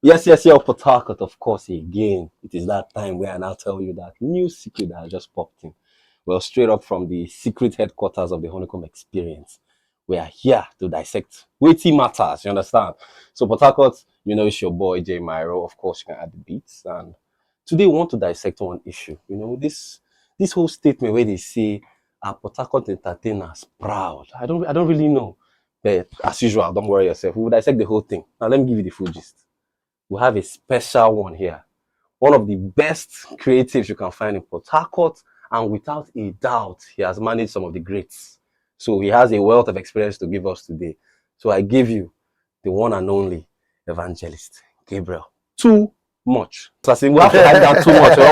Yes, Port Harcourt, of course, again. It is that time where I now tell you that new secret that I just popped in. Well, straight up from the secret headquarters of the Honeycomb Experience. We are here to dissect weighty matters, you understand? So, Port Harcourt, it's your boy, J Myro. Of course, you can add the beats. And today, we want to dissect one issue. This whole statement where they say, are Port Harcourt entertainers proud? I don't really know. But as usual, don't worry yourself. We will dissect the whole thing. Now, let me give you the full gist. We have a special one here. One of the best creatives you can find in Port Harcourt, and without a doubt, he has managed some of the greats. So he has a wealth of experience to give us today. So I give you the one and only evangelist, Gabriel. Too much. So I say, we have to hide that too much. We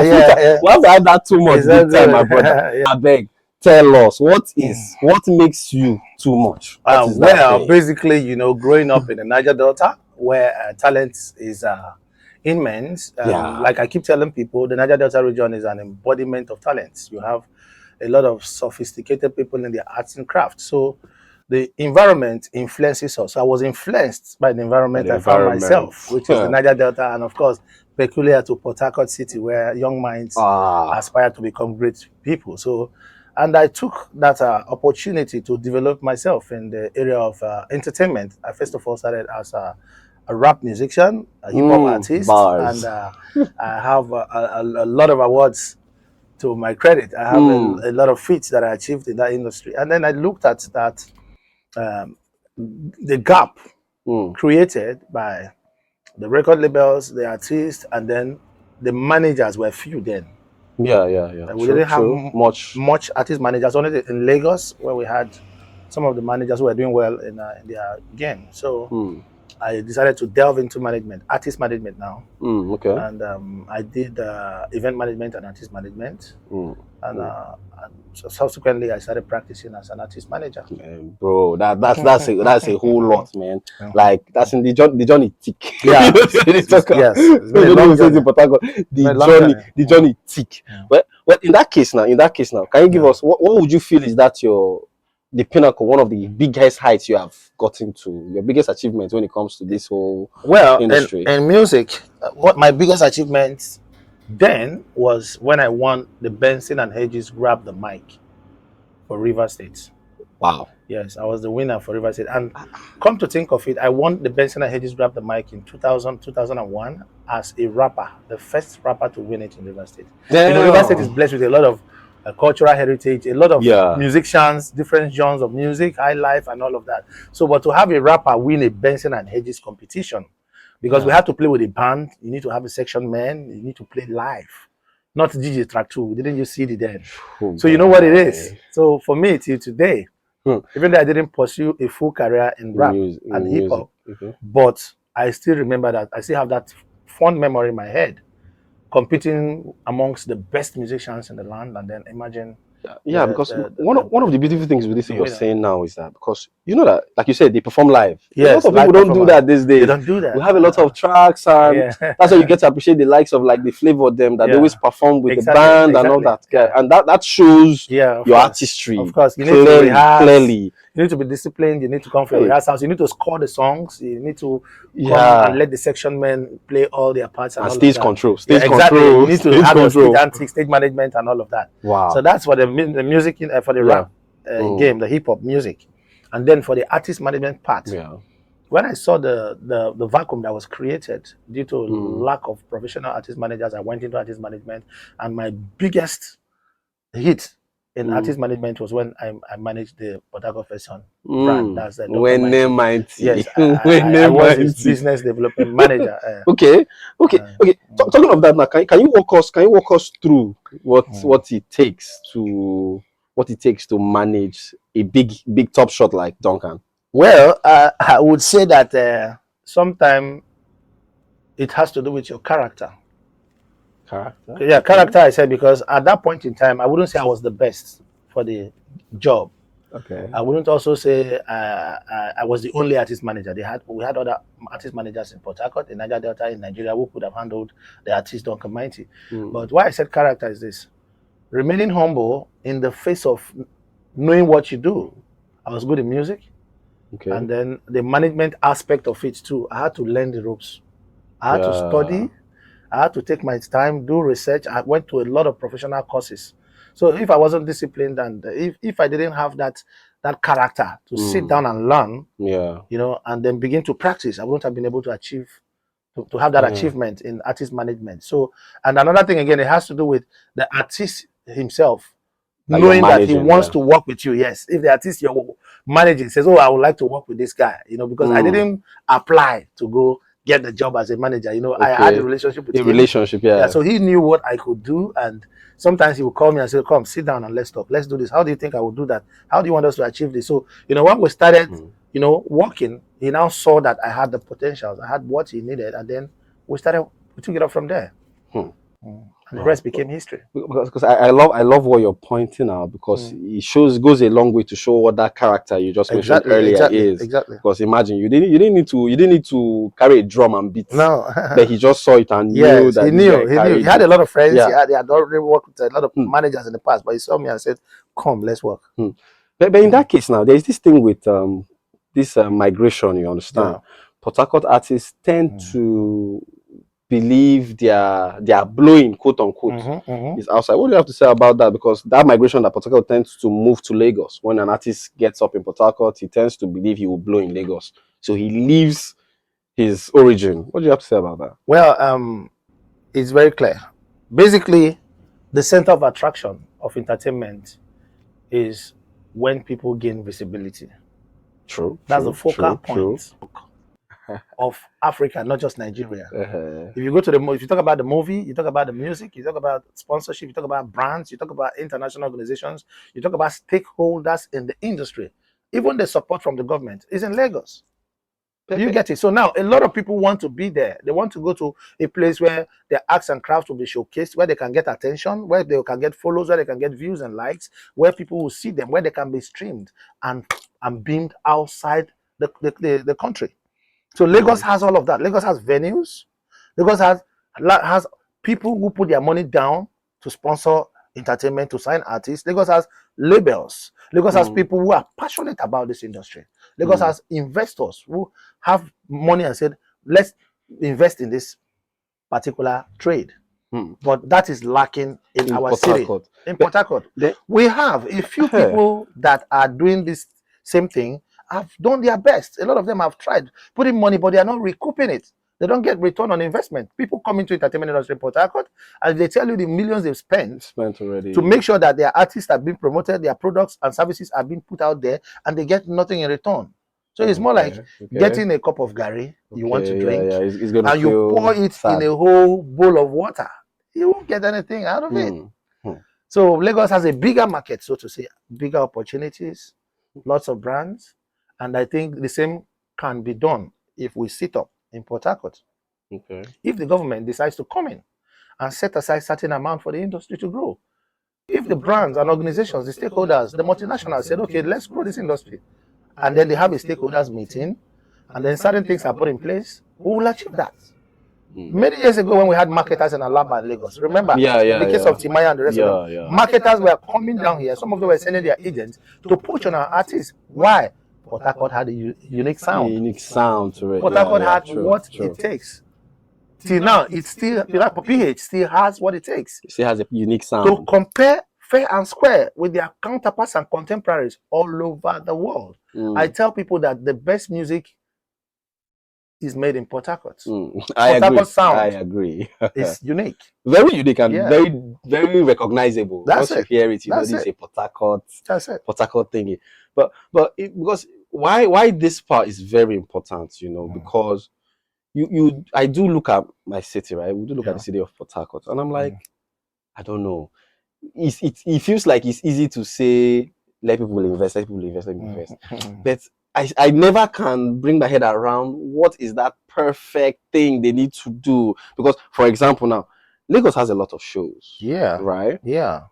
have to hide that too much. Big time, my brother. Yeah. I beg. Tell us, what makes you too much? Basically, growing up in the Niger Delta, where talent is immense. Like I keep telling people, the Niger Delta region is an embodiment of talents. You have a lot of sophisticated people in the arts and crafts. So the environment influences us. So I was influenced by the environment I found myself, which is the Niger Delta, and of course, peculiar to Port Harcourt City, where young minds aspire to become great people. So, and I took that opportunity to develop myself in the area of entertainment. I first of all started as a rap musician, a hip hop artist, and I have a lot of awards to my credit. I have a lot of feats that I achieved in that industry. And then I looked at that, the gap created by the record labels, the artists, and then the managers were few then. Yeah. We didn't have much artist managers, only in Lagos, where we had some of the managers who were doing well in their game. So I decided to delve into management, artist management now. And I did event management and artist management. And so subsequently, I started practicing as an artist manager. Bro, that's a whole lot, man. Like that's in the journey tick. Yeah, yes. The journey tick. Well, in that case now, can you give us what would you feel is that the pinnacle, one of the biggest heights you have gotten to, your biggest achievement when it comes to this whole industry? In music, what my biggest achievement then was when I won the Benson and Hedges Grab the Mic for River State. Wow. Yes, I was the winner for River State. And come to think of it, I won the Benson and Hedges Grab the Mic in 2001 as a rapper, the first rapper to win it in River State. River State is blessed with a lot of cultural heritage, a lot of musicians, different genres of music, high life, and all of that. So, but to have a rapper win a Benson and Hedges competition, because we had to play with a band, you need to have a section man, you need to play live, not DJ track 2. We didn't use CD then. So you know what it is. So for me, till today, even though I didn't pursue a full career in rap and hip hop, but I still remember that. I still have that fond memory in my head, competing amongst the best musicians in the land, and then imagine. Because one of the beautiful things with this thing you're saying now is that because you know that, like you said, they perform live. Yes, a lot of people don't do that these days. They don't do that. We have a lot of tracks, and that's why you get to appreciate the likes of like the Flavor them that they always perform with the band and all that. And that shows your artistry. Of course, you need to rehearse. Clearly. You need to be disciplined. You need to come for rehearsals. You need to score the songs. You need to come and let the section men play all their parts and all stage of that. control. Exactly. You need to have your stage management and all of that. Wow. So that's for the music for the rap game, the hip hop music, and then for the artist management part. When I saw the vacuum that was created due to lack of professional artist managers, I went into artist management, and my biggest hit in artist management was when I managed the Port Harcourt Fashion brand. That's the Yes, I was his business development manager. Okay. Talking of that now, can you walk us through what it takes to manage a big top shot like Duncan? Well, I would say that sometimes it has to do with your character. Character, I said, because at that point in time, I wouldn't say I was the best for the job. I wouldn't also say I was the only artist manager. We had other artist managers in Port Harcourt, in Niger Delta, in Nigeria, who could have handled the artist Duncan Mighty. But why I said character is this: remaining humble in the face of knowing what you do. I was good in music, and then the management aspect of it too. I had to learn the ropes. I had to study. I had to take my time, do research. I went to a lot of professional courses. So if I wasn't disciplined and if I didn't have that character to sit down and learn, you know, and then begin to practice, I wouldn't have been able to achieve to have that achievement in artist management. So, and another thing again, it has to do with the artist himself knowing that he wants to work with you. Yes, if the artist you're managing says, "Oh, I would like to work with this guy," you know, because I didn't apply to go get the job as a manager. You know, I had a relationship with him. Yeah. So he knew what I could do, and sometimes he would call me and say, "Come, sit down and let's talk. Let's do this. How do you think I will do that? How do you want us to achieve this?" So, you know, when we started, you know, working, he now saw that I had the potentials, I had what he needed, and then we took it up from there. And the rest became history. Because I love what you're pointing out, because it goes a long way to show what that character you just mentioned earlier is. Exactly. Because imagine you didn't need to carry a drum and beat. No. But he just saw it and knew that he knew. He had a lot of friends. He had already worked with a lot of managers in the past, but he saw me and said, "Come, let's work." But in that case now, there's this thing with this migration, you understand? Port Harcourt artists tend to believe they are blowing, quote unquote, is outside. What do you have to say about that? Because that migration that Port Harcourt tends to move to Lagos. When an artist gets up in Port Harcourt, he tends to believe he will blow in Lagos. So he leaves his origin. What do you have to say about that? Well, it's very clear. Basically, the center of attraction of entertainment is when people gain visibility. True. That's the focal point of Africa, not just Nigeria. If you go to if you talk about the movie, you talk about the music, you talk about sponsorship, you talk about brands, you talk about international organizations, you talk about stakeholders in the industry, even the support from the government is in Lagos. You get it? So now a lot of people want to be there. They want to go to a place where their arts and crafts will be showcased, where they can get attention, where they can get follows, where they can get views and likes, where people will see them, where they can be streamed and beamed outside the country. So Lagos has all of that. Lagos has venues. Lagos has people who put their money down to sponsor entertainment, to sign artists. Lagos has labels. Lagos has people who are passionate about this industry. Lagos has investors who have money and said, let's invest in this particular trade. But that is lacking in our city. In Port Harcourt. We have a few people that are doing this same thing, have done their best. A lot of them have tried putting money, but they are not recouping it. They don't get return on investment. People come into entertainment industry in Port Harcourt and they tell you the millions they've spent already to make sure that their artists are being promoted, their products and services are being put out there, and they get nothing in return. So it's more like getting a cup of gari you want to drink, it's gonna and you pour it in a whole bowl of water. You won't get anything out of it. So Lagos has a bigger market, so to say, bigger opportunities, lots of brands, and I think the same can be done if we sit up in Port Harcourt. If the government decides to come in and set aside certain amount for the industry to grow. If the brands and organizations, the stakeholders, the multinationals said, okay, let's grow this industry, and then they have a stakeholders meeting, and then certain things are put in place, we will achieve that. Many years ago when we had marketers in Alaba and Lagos, remember, in the case of Timaya and the rest of them, marketers were coming down here. Some of them were sending their agents to poach on our artists. Why? Port Harcourt had a unique sound. Port Harcourt had what it takes. Till now, it's still, PH still has what it takes. It still has a unique sound. To compare fair and square with their counterparts and contemporaries all over the world. I tell people that the best music is made in Port Harcourt. I agree. Sound I agree. It's unique. Very unique and very, very recognizable. That's Once you hear it, you know this is a Port Harcourt thingy. But because why this part is very important, you know, because I do look at my city, right? We do look at the city of Port Harcourt, and I'm like, I don't know. It feels like it's easy to say, let people invest, let people invest, let people invest. But I never can bring my head around what is that perfect thing they need to do. Because, for example, now, Lagos has a lot of shows. Yeah. Right? Yeah.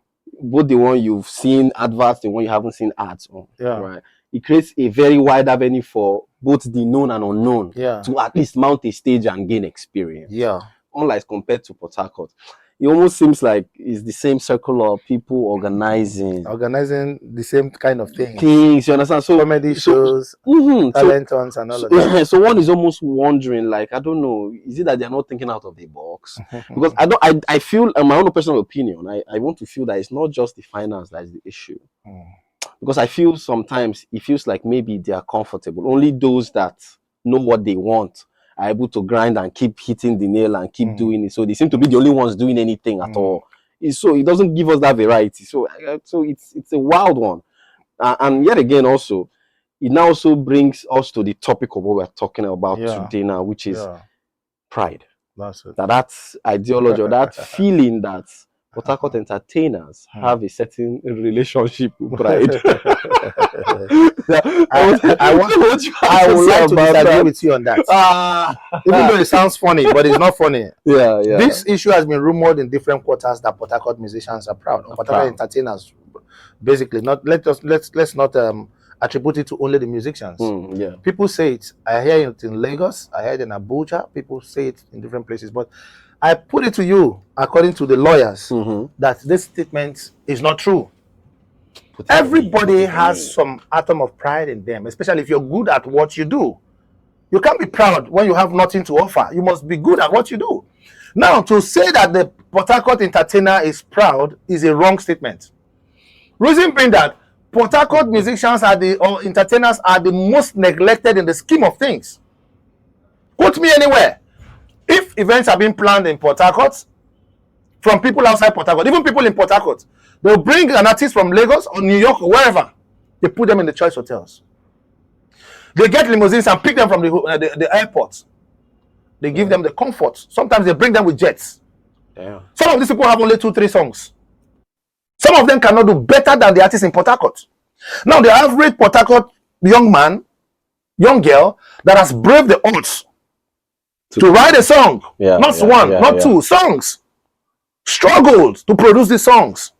Both the one you've seen adverts, the one you haven't seen ads on. Yeah. Right? It creates a very wide avenue for both the known and unknown to at least mount a stage and gain experience. Yeah. Unlike compared to Port Harcourt. it almost seems like it's the same circle of people organizing the same kind of things. You understand? So comedy shows, talent hunts, and all of that. So one is almost wondering, like, I don't know, is it that they're not thinking out of the box? Because I feel, in my own personal opinion, I want to feel that it's not just the finance that is the issue. Because I feel sometimes it feels like maybe they are comfortable. Only those that know what they want are able to grind and keep hitting the nail and keep doing it. So they seem to be the only ones doing anything at all. So it doesn't give us that variety. So it's a wild one. And yet again, also, it now also brings us to the topic of what we're talking about today now, which is pride. That's it. That's ideology, or that feeling that Port Harcourt entertainers have a certain relationship with pride. I would like to disagree with you on that. Even though it sounds funny, but it's not funny. Yeah. This issue has been rumored in different quarters that Port Harcourt musicians are proud. Port Harcourt entertainers, basically. Let's not attribute it to only the musicians. People say it. I hear it in Lagos. I hear it in Abuja. People say it in different places, but I put it to you, according to the lawyers, that this statement is not true. Everybody has some atom of pride in them, especially if you're good at what you do. You can't be proud when you have nothing to offer. You must be good at what you do. Now, to say that the Port Harcourt entertainer is proud is a wrong statement. Reason being that Port Harcourt musicians or entertainers are the most neglected in the scheme of things. Quote me anywhere. If events are being planned in Port Harcourt, from people outside Port Harcourt, even people in Port Harcourt, they'll bring an artist from Lagos or New York or wherever. They put them in the choice hotels. They get limousines and pick them from the airport. They give them the comfort. Sometimes they bring them with jets. Damn. Some of these people have only 2-3 songs. Some of them cannot do better than the artists in Port Harcourt. Now, the average Port Harcourt young man, young girl that has braved the odds to write a song, not two songs, struggled to produce the songs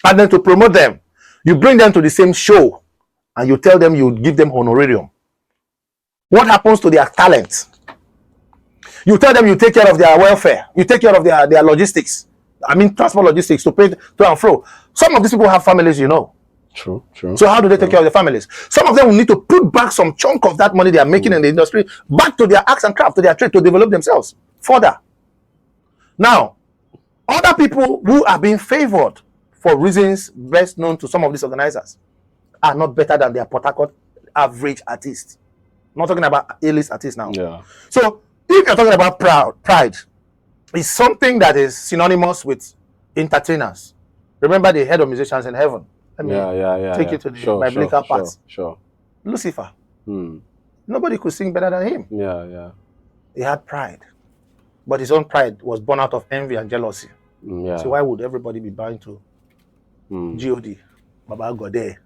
and then to promote them. You bring them to the same show and you tell them you give them honorarium. What happens to their talent? You tell them you take care of their welfare, you take care of their logistics. I mean, transport logistics to pay to and fro. Some of these people have families, you know. True. So how do they take care of their families? Some of them will need to put back some chunk of that money they are making in the industry back to their arts and craft, to their trade, to develop themselves further. Now, other people who are being favored for reasons best known to some of these organizers are not better than their Port Harcourt average artists. I'm not talking about A-list artists now. Yeah. So if you're talking about pride, it's something that is synonymous with entertainers. Remember the head of musicians in heaven. Let me take you to the biblical parts. Sure. Lucifer. Nobody could sing better than him. Yeah. He had pride. But his own pride was born out of envy and jealousy. So why would everybody be bowing to God, Baba Gode,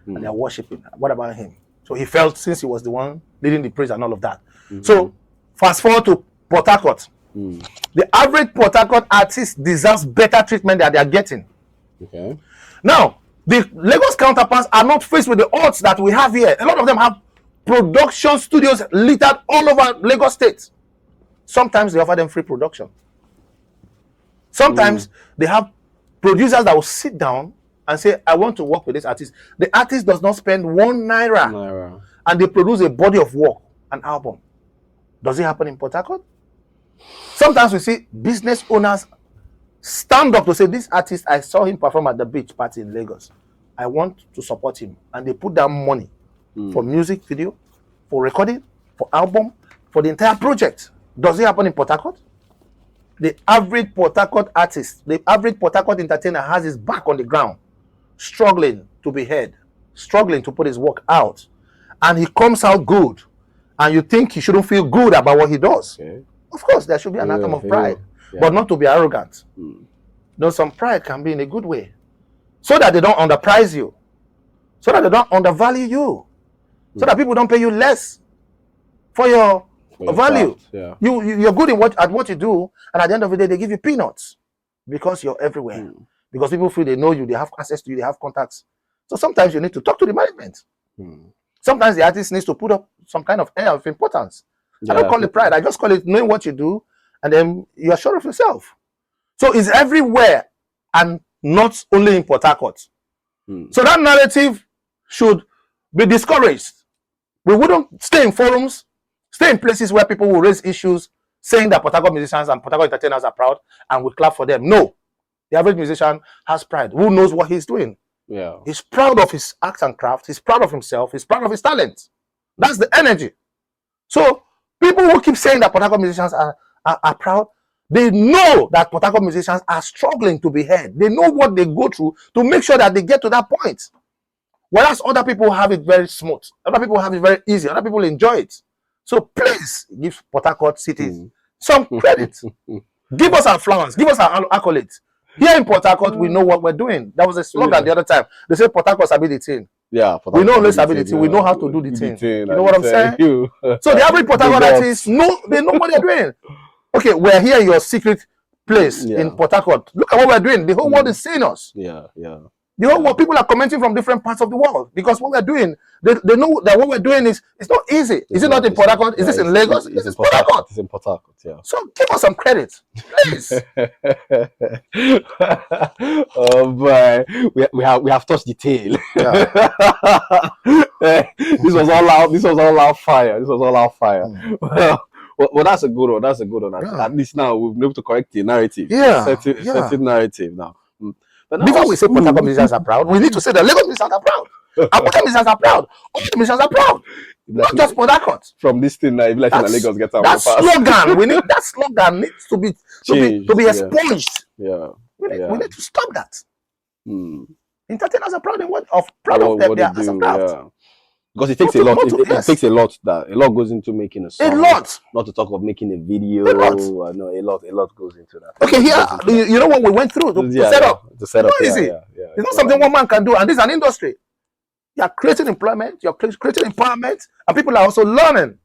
and they're worshiping? What about him? So he felt, since he was the one leading the praise and all of that. So fast forward to Port Harcourt. The average Port Harcourt artist deserves better treatment than they are getting. Okay. Now, the Lagos counterparts are not faced with the odds that we have here. A lot of them have production studios littered all over Lagos State. Sometimes they offer them free production. Sometimes they have producers that will sit down and say, I want to work with this artist. The artist does not spend 1 naira. And they produce a body of work, an album. Does it happen in Port Harcourt? Sometimes we see business owners stand up to say, this artist, I saw him perform at the beach party in Lagos. I want to support him. And they put down money for music video, for recording, for album, for the entire project. Does it happen in Port Harcourt? The average Port Harcourt artist, the average Port Harcourt entertainer has his back on the ground, struggling to be heard, struggling to put his work out. And he comes out good. And you think he shouldn't feel good about what he does. Okay. Of course, there should be an atom of pride, but not to be arrogant. No, some pride can be in a good way, so that they don't underprice you, so that they don't undervalue you, so that people don't pay you less for your value. You're good at what you do, and at the end of the day, they give you peanuts because you're everywhere. Because people feel they know you, they have access to you, they have contacts. So sometimes you need to talk to the management. Sometimes the artist needs to put up some kind of air of importance. I don't call it pride. I just call it knowing what you do, and then you're sure of yourself. So it's everywhere and not only in Port Harcourt. So that narrative should be discouraged. We wouldn't stay in forums, stay in places where people will raise issues saying that Port Harcourt musicians and Port Harcourt entertainers are proud and we clap for them. No. The average musician has pride. Who knows what he's doing? Yeah. He's proud of his art and craft. He's proud of himself. He's proud of his talent. That's the energy. So people who keep saying that Port Harcourt musicians are proud, they know that Port Harcourt musicians are struggling to be heard. They know what they go through to make sure that they get to that point. Whereas other people have it very smooth. Other people have it very easy. Other people enjoy it. So please give Port Harcourt cities some credit. Give us our flowers. Give us our accolades. Here in Port Harcourt, we know what we're doing. That was a slogan the other time. They say Port Harcourt sabi the thing. Yeah, we know less ability. We know how to do the thing. You know what I'm saying? So the average Port Harcourt artists know they know what they're doing. Okay, we're here in your secret place in Port Harcourt. Look at what we're doing. The whole world is seeing us. Yeah, yeah. The whole world, people are commenting from different parts of the world because what we're doing, they know that what we're doing is it's not easy. Is it not in Port Harcourt? Is this in Lagos? It's in Port Harcourt. It's in Port Harcourt, yeah. So give us some credit, please. Oh boy, we have touched the tail. Yeah. This was all out. This was all out fire. This was all out fire. Well, that's a good one. That's a good one. Yeah. At least now we've been able to correct the narrative. Yeah, set narrative now. Before we say Port Harcourt musicians are proud, we need to say that Lagos musicians are proud. Abuja musicians are proud. All the musicians are proud. Not just Port Harcourt. From this thing now, like Lagos gets out. That slogan, we need that slogan needs to be expunged. Yeah. We need to stop that. Entertainers are proud of their art and craft. Yeah. Because it takes a lot. It takes a lot. A lot goes into making a song. A lot. Not to talk of making a video. A lot. No, a lot goes into that. Okay, here you know what we went through to set up. To set up. It's not easy. It's not something one man can do, and this is an industry. You're creating employment. You're creating empowerment, and people are also learning.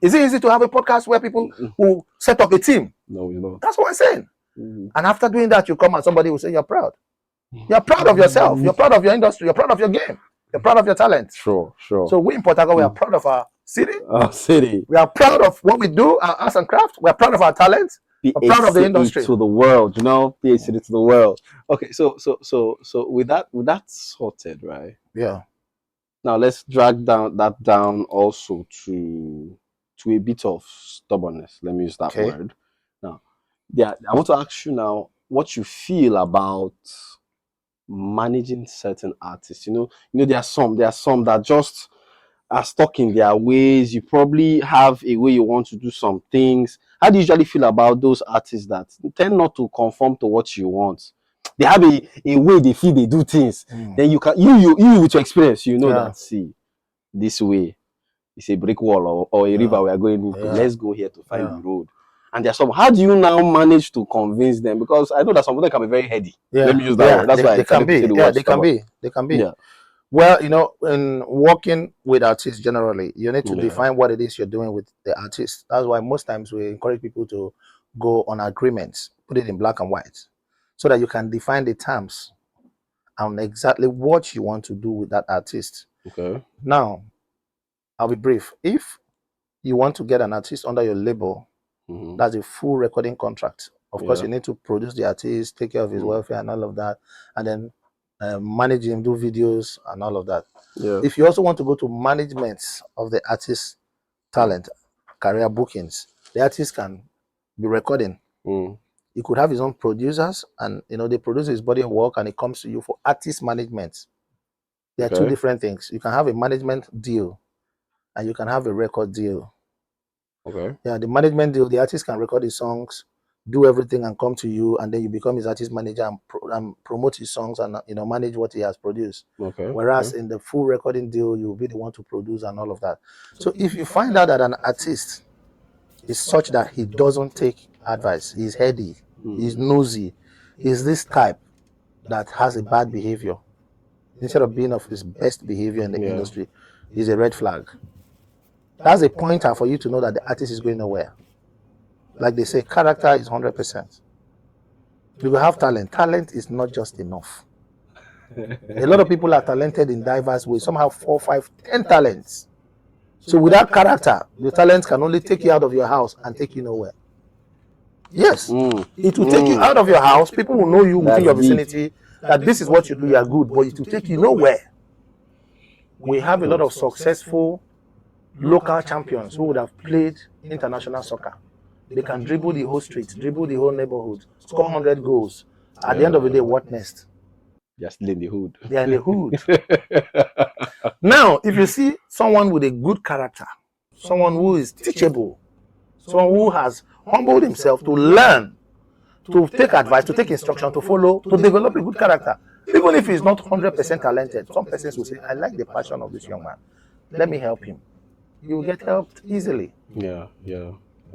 Is it easy to have a podcast where people who set up a team? No, you know. That's what I'm saying. And after doing that, you come and somebody will say you're proud. You're proud of yourself. You're proud of your industry. You're proud of your game. You're proud of your talent. Sure. So we in Port Harcourt, we are proud of our city. We are proud of what we do, our arts and craft. We are proud of our talent. We're proud of the industry. To the world, you know, PhD to the world. Okay, so with that sorted, right? Yeah. Now let's drag that down also to a bit of stubbornness. Let me use that word. Now, I want to ask you now what you feel about managing certain artists. You know, there are some that just are stuck in their ways. You probably have a way you want to do some things. How do you usually feel about those artists that tend not to conform to what you want? They have a way they feel they do things. Then you with your experience, you know that this way is a brick wall or a river we are going into. Let's go here to find the road. And there's some. How do you now manage to convince them? Because I know that some of them can be very heady. Let me use that word. That's why they can be. They can be. Well, you know, in working with artists generally, you need to define what it is you're doing with the artist. That's why most times we encourage people to go on agreements, put it in black and white, so that you can define the terms and exactly what you want to do with that artist. Okay. Now, I'll be brief. If you want to get an artist under your label, that's a full recording contract. Of course, you need to produce the artist, take care of his welfare and all of that, and then manage him, do videos and all of that. If you also want to go to management of the artist's talent, career bookings, the artist can be recording. He could have his own producers, and they produce his body of work, and it comes to you for artist management. There are two different things. You can have a management deal, and you can have a record deal. Okay. Yeah, the management deal, the artist can record his songs, do everything, and come to you, and then you become his artist manager and promote his songs and manage what he has produced. Okay. Whereas in the full recording deal, you'll be the one to produce and all of that. So if you find out that an artist is such that he doesn't take advice, he's heady, he's nosy, he's this type that has a bad behavior, instead of being of his best behavior in the industry, is a red flag. That's a pointer for you to know that the artist is going nowhere. Like they say, character is 100%. You will have talent. Talent is not just enough. A lot of people are talented in diverse ways. Some have 4, 5, 10 talents. So without character, the talent can only take you out of your house and take you nowhere. Yes. It will take you out of your house. People will know you within your vicinity, that this is what you do, you are good, but it will take you nowhere. We have a lot of successful local champions who would have played international soccer. They can dribble the whole street, dribble the whole neighborhood, score 100 goals. At the end of the day, what next? They're still in the hood. They're in the hood. Now, if you see someone with a good character, someone who is teachable, someone who has humbled himself to learn, to take advice, to take instruction, to follow, to develop a good character, even if he's not 100% talented, some persons will say, I like the passion of this young man. Let me help him. You will get helped easily. Yeah.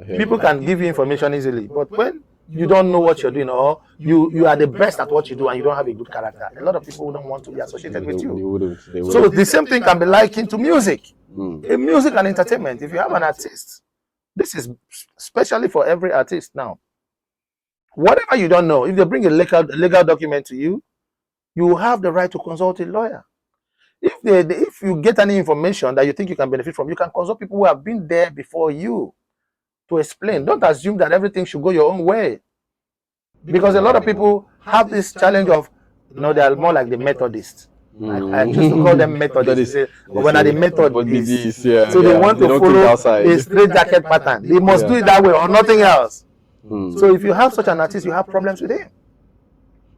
People can give you information easily, but when you don't know what you're doing, or you are the best at what you do and you don't have a good character, a lot of people don't want to be associated with you. So the same thing can be likened to music. In music and entertainment, if you have an artist, this is especially for every artist now. Whatever you don't know, if they bring a legal document to you, you have the right to consult a lawyer. If you get any information that you think you can benefit from, you can consult people who have been there before you to explain. Don't assume that everything should go your own way, because a lot of people have this challenge of, they are more like the Methodists. I choose to call them Methodists. When are the Methodists? So they want to follow a straight jacket pattern. They must do it that way or nothing else. So if you have such an artist, you have problems with him,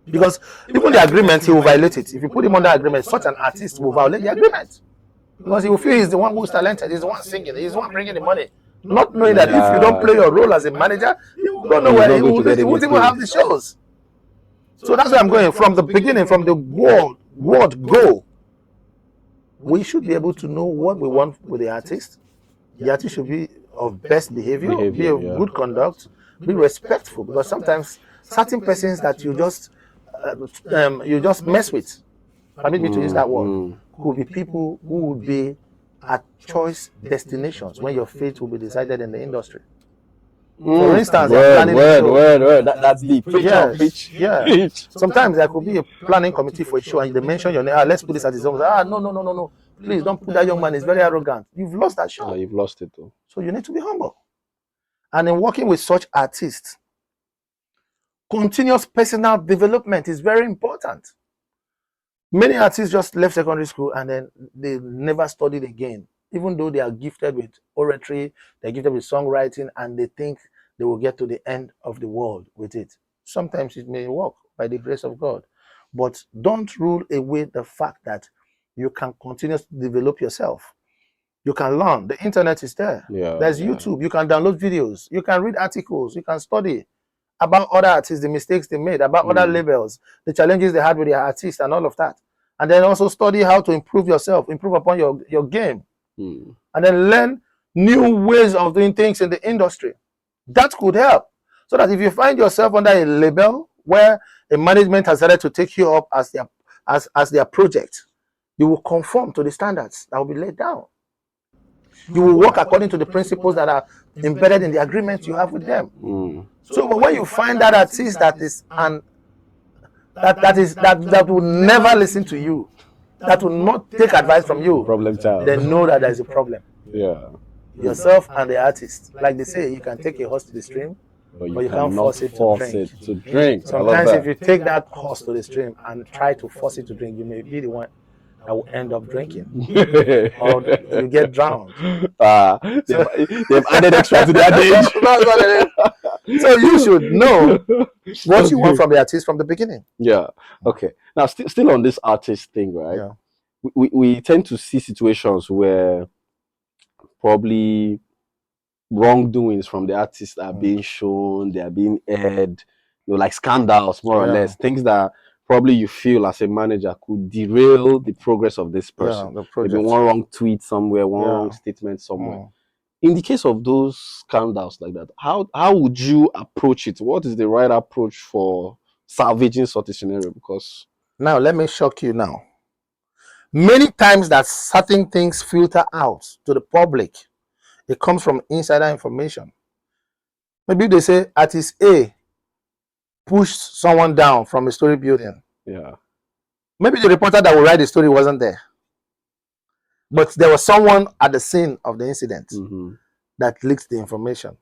because even the agreement, he will violate it. If you put him under agreement, such an artist will violate the agreement, because he will feel he's the one who's talented, he's the one singing, he's the one bringing the money, not knowing that if you don't play your role as a manager, you don't know where he won't even have the shows. So that's where I'm going from the beginning, from the word go. We should be able to know what we want with the artist. The artist should be of best behavior, be of good conduct, be respectful, because sometimes certain persons that you just mess with, permit me to use that word, could be people who would be at choice destinations when your fate will be decided in the industry. For instance, that's the preach. Yeah. Sometimes there could be a planning committee for a show and they mention your name. Let's put this at his own. No. Please don't put that young man. He's very arrogant. You've lost that show. You've lost it too. So you need to be humble. And in working with such artists, continuous personal development is very important. Many artists just left secondary school and then they never studied again, even though they are gifted with oratory, they're gifted with songwriting, and they think they will get to the end of the world with it. Sometimes it may work by the grace of God, but don't rule away the fact that you can continuously develop yourself. You can learn. The internet is there. There's YouTube. You can download videos. You can read articles. You can study about other artists, the mistakes they made, about other labels, the challenges they had with their artists and all of that. And then also study how to improve yourself, improve upon your game. And then learn new ways of doing things in the industry. That could help. So that if you find yourself under a label where a management has decided to take you up as their project, you will conform to the standards that will be laid down. You will work according to the principles that are embedded in the agreement you have with them. So when you find that artist that will never listen to you, that will not take advice from you, problem child, then know that there's a problem. Yourself and the artist. Like they say, you can take a horse to the stream, but you can't force it to drink. Sometimes if you take that horse to the stream and try to force it to drink, you may be the one that will end up drinking, or you get drowned. They've added extra to their age. So you should know what you want from the artist from the beginning. Okay. Now, still on this artist thing, right? We tend to see situations where probably wrongdoings from the artists are being shown, they are being aired, like scandals, more or less, things that probably you feel as a manager could derail the progress of this person. Maybe one wrong tweet somewhere, one wrong statement somewhere. In the case of those scandals like that, how would you approach it? What is the right approach for salvaging such a scenario? Because now let me shock you now. Many times that certain things filter out to the public, it comes from insider information. Maybe they say artist A pushed someone down from a story building. Maybe the reporter that will write the story wasn't there, but there was someone at the scene of the incident that leaked the information.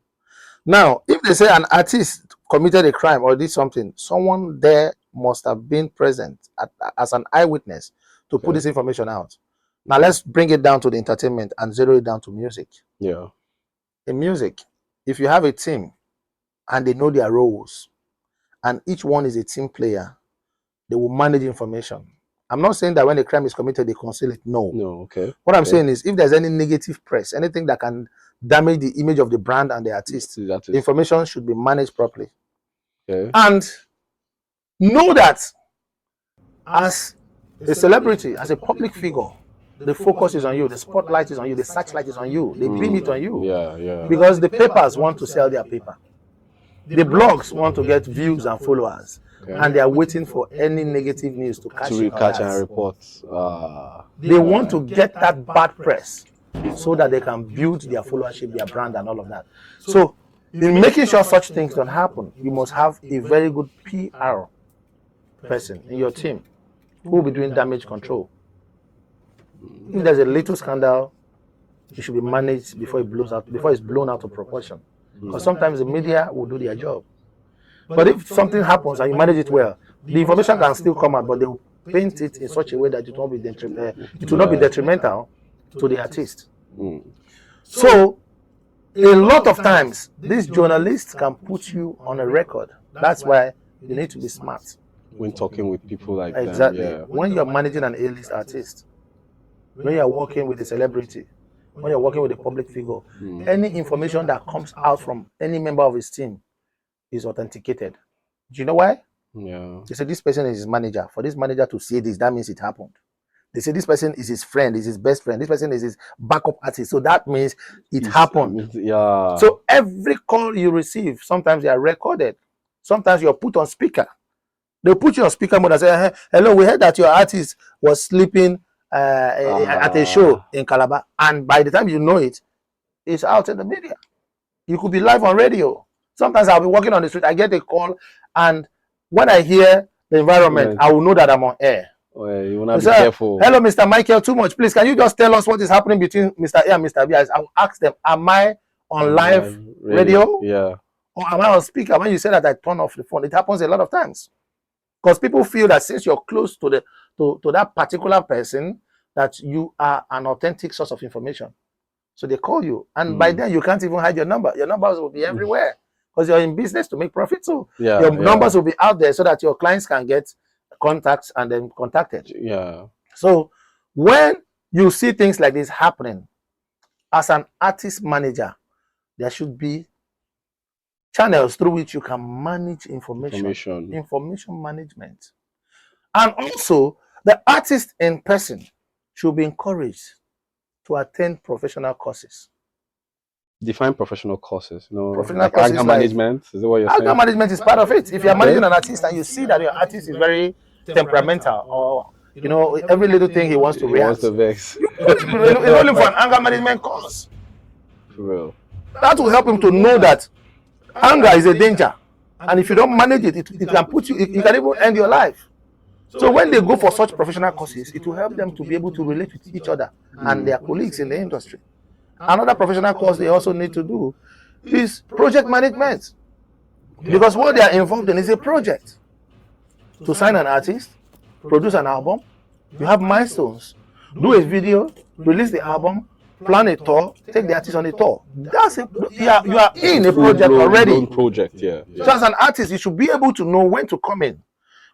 Now, if they say an artist committed a crime or did something, someone there must have been present as an eyewitness to put this information out. Now let's bring it down to the entertainment and zero it down to music. Yeah. In music, if you have a team and they know their roles and each one is a team player, they will manage information. I'm not saying that when a crime is committed, they conceal it. No. No, okay. What I'm saying is if there's any negative press, anything that can damage the image of the brand and the artist, the information should be managed properly. Okay. And know that as a celebrity, as a public figure, the focus is on you, the spotlight is on you, the searchlight is on you, they beam it on you. Yeah. Because the papers want to sell their paper. The blogs want to get views and followers. And they are waiting for any negative news to catch and report. They want to get that bad press so that they can build their followership, their brand, and all of that. So, in making sure such things don't happen, you must have a very good PR person in your team who will be doing damage control. If there's a little scandal, it should be managed before it blows out, before it's blown out of proportion. Because sometimes the media will do their job. But if something happens and you manage it well, the information can still come out, but they will paint it in such a way that it will not be detrimental to the artist. So, a lot of times, these journalists can put you on a record. That's why you need to be smart when talking with people like that. Exactly. When you're managing an A-list artist, when you're working with a celebrity, when you're working with a public figure, any information that comes out from any member of his team is authenticated. Do you know why? Yeah. They say this person is his manager. For this manager to say this, that means it happened. They say this person is his friend, is his best friend. This person is his backup artist. So that means it happened. Yeah. So every call you receive, sometimes they are recorded. Sometimes you're put on speaker. They'll put you on speaker mode and say, hello, we heard that your artist was sleeping at a show in Calabar. And by the time you know it, it's out in the media. You could be live on radio. Sometimes I'll be walking on the street, I get a call, and when I hear the environment, I will know that I'm on air. You want to be careful. Hello, Mr. Micheal, too much. Please, can you just tell us what is happening between Mr. A and Mr. B? I will ask them, am I on live radio? Yeah. Or am I on speaker? When you say that, I turn off the phone. It happens a lot of times. Because people feel that since you're close to that particular person, that you are an authentic source of information. So they call you. And by then, you can't even hide your number. Your numbers will be everywhere. Because you're in business to make profit. So your numbers will be out there so that your clients can get contacts and then contacted. Yeah. So when you see things like this happening, as an artist manager, there should be channels through which you can manage information management. And also, the artist in person should be encouraged to attend professional courses. Define professional courses. Professional like courses anger management. Is that what you're saying? Anger management is part of it. If you're managing an artist and you see that your artist is very temperamental, or every little thing he wants to react, he wants to vex. You look for an anger management course. For real. That will help him to know that anger is a danger, and if you don't manage it, it can put you. It can even end your life. So when they go for such professional courses, it will help them to be able to relate with each other and their colleagues in the industry. Another professional course they also need to do is project management, because what they are involved in is a project. To sign an artist, produce an album, you have milestones, do a video, release the album, plan a tour, take the artist on a tour. You are in a project already. Project, yeah. So as an artist, you should be able to know when to come in,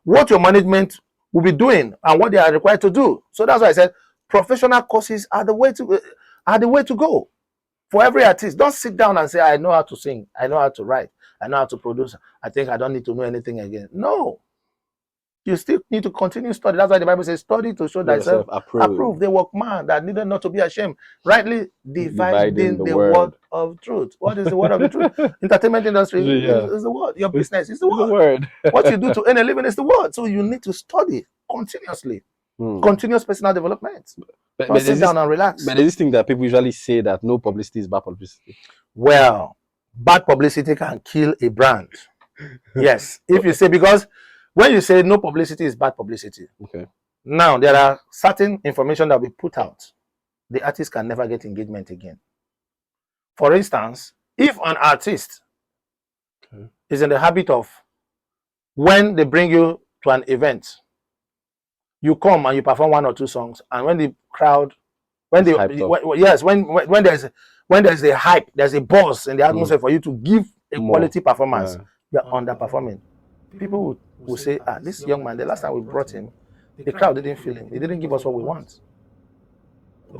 what your management will be doing, and what they are required to do. So that's why I said professional courses are the way to go for every artist. Don't sit down and say, I know how to sing, I know how to write, I know how to produce, I think I don't need to know anything again. No. You still need to continue study. That's why the Bible says, study to show thyself approved. The workman that needed not to be ashamed, rightly dividing the word of truth. What is the word of the truth? Entertainment industry is the word. Your business is the word. What you do to earn a living is the word. So you need to study continuously. Continuous personal development. But sit down and relax. But there's this thing that people usually say that no publicity is bad publicity. Well, bad publicity can kill a brand. Yes. If you say, because when you say no publicity is bad publicity, okay. Now there are certain information that we put out. The artist can never get engagement again. For instance, if an artist is in the habit of, when they bring you to an event, you come and you perform 1 or 2 songs, and when the crowd, when It's they, hyped up. yes, when there's a hype, there's a buzz in the atmosphere for you to give a More. quality performance, Yeah. you're underperforming. People will say, this young man, the last time we brought him, the crowd didn't feel him. He didn't give us what we want.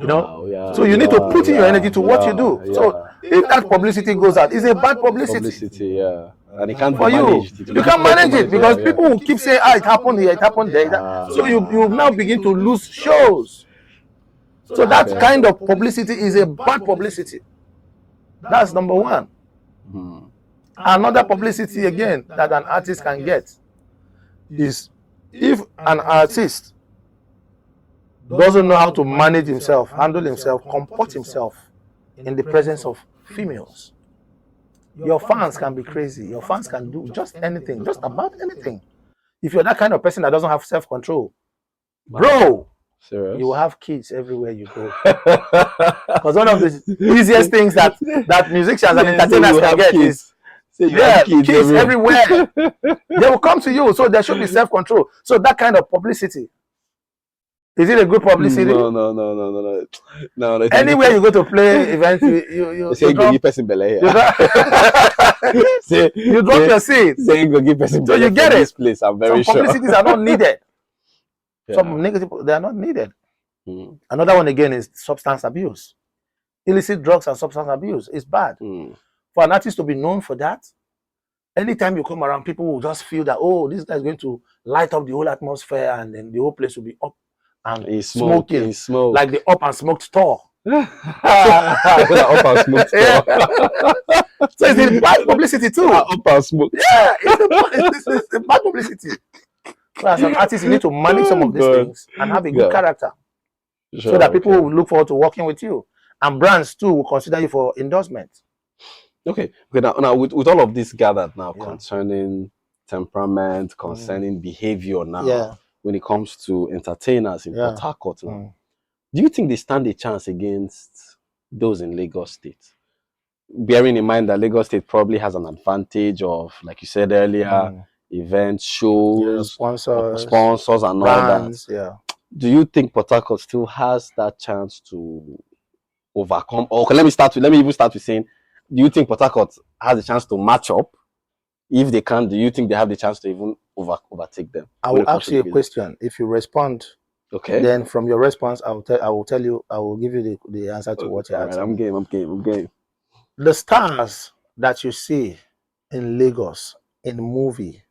You know, Wow, yeah, so you need to put in your energy to what you do. So if that publicity goes out, it's a bad publicity. Yeah, and it can't be For you, managed. you can't manage it because people will keep saying, it happened here, it happened there. So you now begin to lose shows. So that kind of publicity is a bad publicity. That's number one. Another publicity again that an artist can get is if an artist doesn't know how to manage himself, handle himself, comport himself in the presence of females. Your fans can be crazy. Your fans can do just anything, just about anything. If you're that kind of person that doesn't have self-control, bro, serious? you will have kids everywhere you go. Because one of the easiest things that musicians and entertainers can get is kids everywhere. They will come to you, so there should be self-control. So that kind of publicity, is it a good publicity? No. Anywhere you go to play events, you say you go give person belly here. You drop your seat. Say you go give person belly. So you get it. This place, I'm very sure. Some publicities are not needed. Some negative, they are not needed. Another one again is substance abuse. Illicit drugs and substance abuse is bad. For an artist to be known for that, anytime you come around, people will just feel that, oh, this guy is going to light up the whole atmosphere, and then the whole place will be up and smoking, like the Up and Smoked store. Up and Smoked store. So it's a bad publicity too. Up and Smoked. Yeah, it's a bad publicity. So as an artist, you need to manage some of these things and have a good character, so that people will look forward to working with you, and brands too will consider you for endorsement. Okay. Now with all of this gathered now concerning temperament, concerning behavior now, when it comes to entertainers in Port Harcourt now, do you think they stand a chance against those in Lagos State? Bearing in mind that Lagos State probably has an advantage of, like you said earlier, events, shows, sponsors and brands, all that. Do you think Port Harcourt still has that chance to overcome? Or let me even start with saying, do you think Port Harcourt has a chance to match up? If they can, do you think they have the chance to even overtake them? I will ask you a question. If you respond, then from your response, I will give you the answer to what you're asking. I'm game. The stars that you see in Lagos, in movie,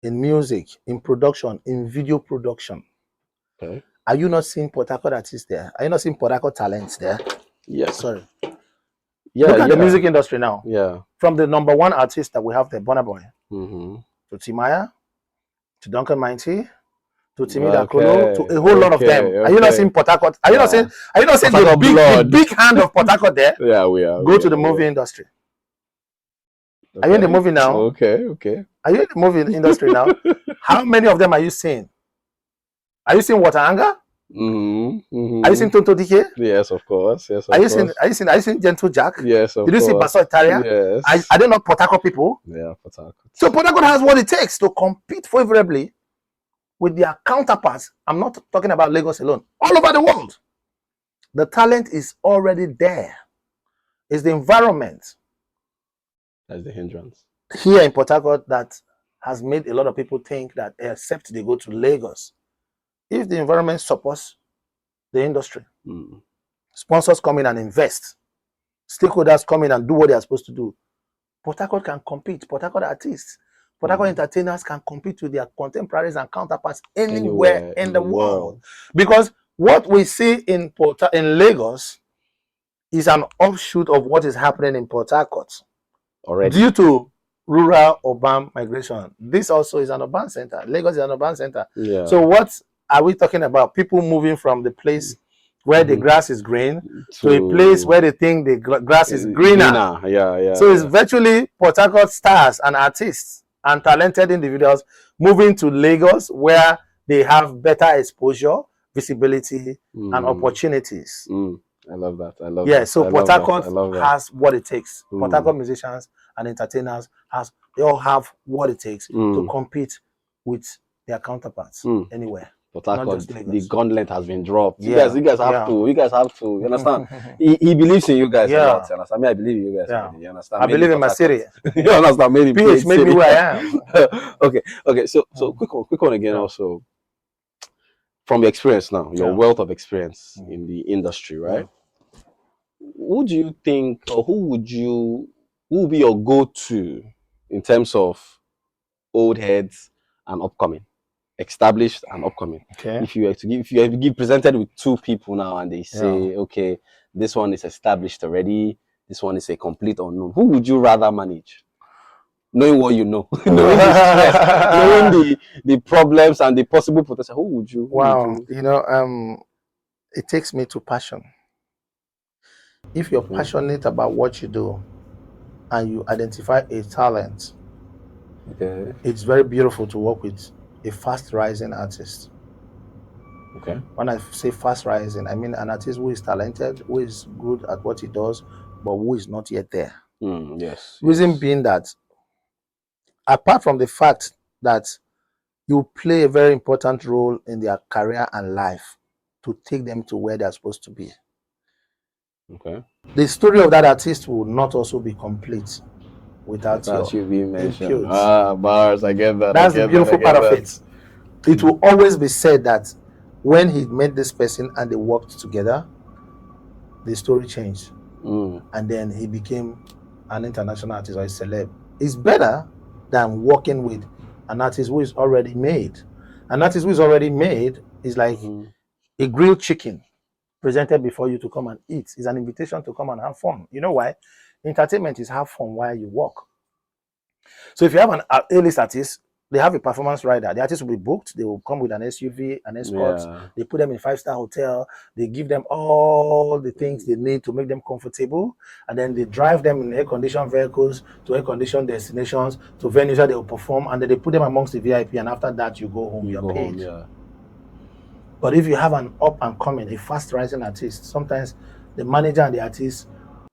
in music, in production, in video production, are you not seeing Port Harcourt artists there? Are you not seeing Port Harcourt talents there? Yes. Sorry. Look at the music industry now. Yeah. From the #1 artist that we have there, Burna Boy, to Timaya, to Duncan Mighty, to Timi Dakolo, to a whole lot of them. Are you not seeing Port Harcourt? Are you not seeing the big hand of Port Harcourt there? Yeah, we are. Go to the movie industry. Are you in the movie now? Okay. Are you in the movie industry now? How many of them are you seeing? Are you seeing Water Anger? Are you seeing Tonto DK? Yes, of course. Are you seeing Gentle Jack? Yes, of course. Did you see Basso Italia? Yes. Are they not Port Harcourt people? Yeah, Port Harcourt. So Port Harcourt has what it takes to compete favorably with their counterparts. I'm not talking about Lagos alone. All over the world. The talent is already there. It's the environment. That's the hindrance. Here in Port Harcourt that has made a lot of people think that except they go to Lagos, if the environment supports the industry, sponsors come in and invest, stakeholders come in and do what they are supposed to do, Port Harcourt can compete. Port Harcourt artists, Port Harcourt entertainers can compete with their contemporaries and counterparts anywhere in the world. Because what we see in Lagos is an offshoot of what is happening in Port Harcourt. Already. Due to rural urban migration. This also is an urban center. Lagos is an urban center. Yeah. So what are we talking about? People moving from the place where the grass is green to a place where they think the grass is greener. Yeah. So it's virtually Port Harcourt stars and artists and talented individuals moving to Lagos where they have better exposure, visibility, and opportunities. I love that. So Port Harcourt has what it takes. Port Harcourt musicians and entertainers they all have what it takes to compete with their counterparts anywhere. But the gauntlet has been dropped. You guys have to. You understand? he believes in you guys a lot. You understand? I believe in you guys. Already, you understand? I believe in my city. You understand? PH made me who I am. Okay. So quick one again. Also, from your experience now, your wealth of experience in the industry, right? Who do you think, or who would be your go-to in terms of old heads and upcoming? Established and upcoming. Okay. If you give presented with two people now and they say, okay, this one is established already, this one is a complete unknown, who would you rather manage? Knowing what you know, knowing the stress, knowing the problems and the possible potential, who would you? It takes me to passion. If you're passionate about what you do and you identify a talent, it's very beautiful to work with a fast rising artist. Okay. When I say fast rising, I mean an artist who is talented, who is good at what he does, but who is not yet there. Yes. Reason being that, apart from the fact that you play a very important role in their career and life to take them to where they're supposed to be. Okay. The story of that artist will not also be complete without you being mentioned. input. Bars, I get that. That's the beautiful part of it. It will always be said that when he met this person and they worked together, the story changed. And then he became an international artist or a celeb. It's better than working with an artist who is already made. An artist who is already made is like a grilled chicken presented before you to come and eat. It's an invitation to come and have fun. You know why? Entertainment is have fun while you work. So if you have an A-list artist, they have a performance rider. The artist will be booked. They will come with an SUV, an escort. They put them in 5-star hotel. They give them all the things they need to make them comfortable. And then they drive them in air-conditioned vehicles to air-conditioned destinations, to venues where they will perform. And then they put them amongst the VIP. And after that, you go home. You're paid. But if you have an up-and-coming, a fast-rising artist, sometimes the manager and the artist